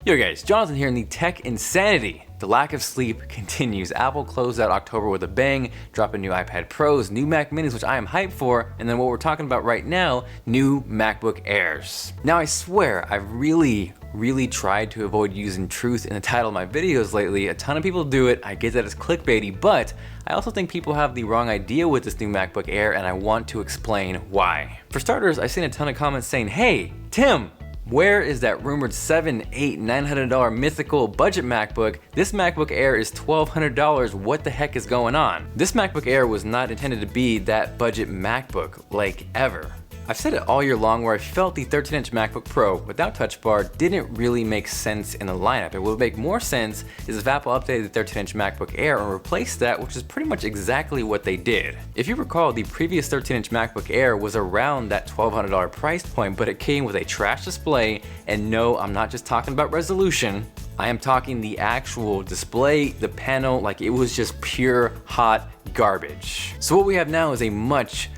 Yo guys, Jonathan here in the tech insanity. The lack of sleep continues. Apple closed out October with a bang, dropping new iPad Pros, new Mac Minis, which I am hyped for, and then what we're talking about right now, new MacBook Airs. Now I swear, I've really tried to avoid using truth in the title of my videos lately. A ton of people do it, I get that it's clickbaity, but I also think people have the wrong idea with this new MacBook Air, and I want to explain why. For starters, I've seen a ton of comments saying, hey, Tim, where is that rumored $700, $800, $900 mythical budget MacBook? This MacBook Air is $1,200. What the heck is going on? This MacBook Air was not intended to be that budget MacBook, like ever. I've said it all year long where I felt the 13-inch MacBook Pro without Touch Bar didn't really make sense in the lineup. It would make more sense is if Apple updated the 13-inch MacBook Air and replaced that, which is pretty much exactly what they did. If you recall, the previous 13-inch MacBook Air was around that $1,200 price point, but it came with a trash display, and no, I'm not just talking about resolution. I am talking the actual display, the panel, like it was just pure hot garbage. So what we have now is a much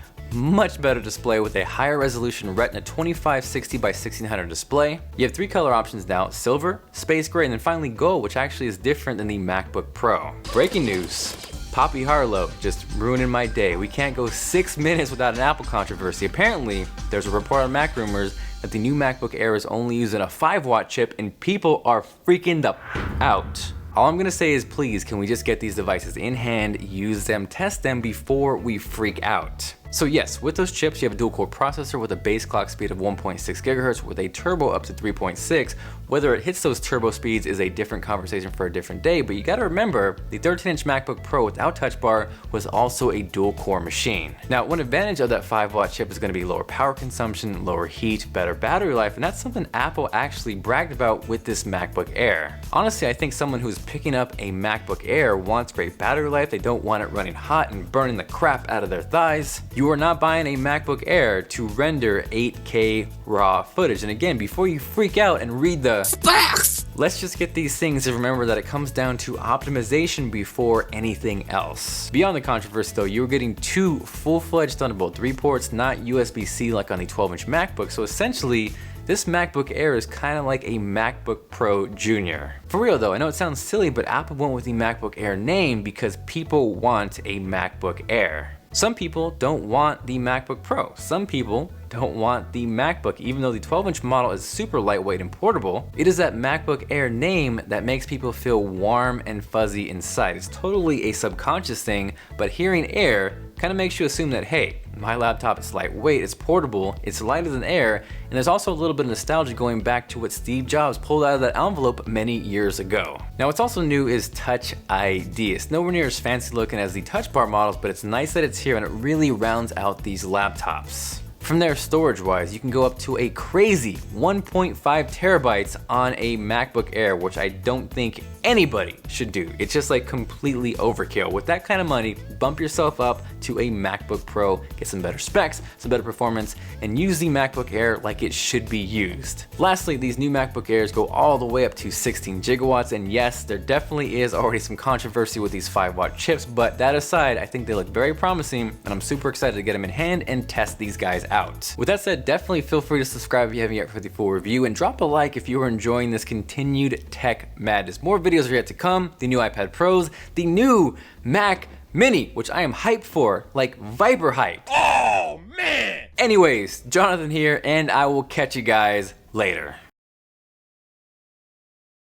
better display with a higher resolution Retina 2560 by 1600 display. You have 3 color options now: silver, space gray, and then finally gold, which actually is different than the MacBook Pro. Breaking news. Poppy Harlow just ruining my day. We can't go 6 minutes without an Apple controversy. Apparently, there's a report on Mac Rumors that the new MacBook Air is only using a 5-watt chip and people are freaking the out. All I'm gonna say is please, can we just get these devices in hand, use them, test them before we freak out? So yes, with those chips, you have a dual-core processor with a base clock speed of 1.6 gigahertz with a turbo up to 3.6. Whether it hits those turbo speeds is a different conversation for a different day, but you gotta remember, the 13-inch MacBook Pro without Touch Bar was also a dual-core machine. Now, one advantage of that 5-watt chip is gonna be lower power consumption, lower heat, better battery life, and that's something Apple actually bragged about with this MacBook Air. Honestly, I think someone who's picking up a MacBook Air wants great battery life. They don't want it running hot and burning the crap out of their thighs. You are not buying a MacBook Air to render 8K raw footage. And again, before you freak out and read the specs, let's just get these things and remember that it comes down to optimization before anything else. Beyond the controversy though, you're getting 2 full-fledged Thunderbolt 3 ports, not USB-C like on the 12-inch MacBook. So essentially, this MacBook Air is kind of like a MacBook Pro Junior. For real though, I know it sounds silly, but Apple went with the MacBook Air name because people want a MacBook Air. Some people don't want the MacBook Pro. Some people don't want the MacBook. Even though the 12-inch model is super lightweight and portable, it is that MacBook Air name that makes people feel warm and fuzzy inside. It's totally a subconscious thing, but hearing Air kind of makes you assume that, hey, my laptop is lightweight, it's portable, it's lighter than air, and there's also a little bit of nostalgia going back to what Steve Jobs pulled out of that envelope many years ago. Now what's also new is Touch ID. It's nowhere near as fancy looking as the Touch Bar models, but it's nice that it's here and it really rounds out these laptops. From there, storage-wise, you can go up to a crazy 1.5 terabytes on a MacBook Air, which I don't think anybody should do. It's just like completely overkill. With that kind of money, bump yourself up to a MacBook Pro, get some better specs, some better performance, and use the MacBook Air like it should be used. Lastly, these new MacBook Airs go all the way up to 16 gigawatts, and yes, there definitely is already some controversy with these 5-watt chips, but that aside, I think they look very promising, and I'm super excited to get them in hand and test these guys out. With that said, definitely feel free to subscribe if you haven't yet for the full review, and drop a like if you are enjoying this continued tech madness. More videos are yet to come, the new iPad Pros, the new Mac Mini, which I am hyped for, like Viper hyped. Oh man! Anyways, Jonathan here, and I will catch you guys later.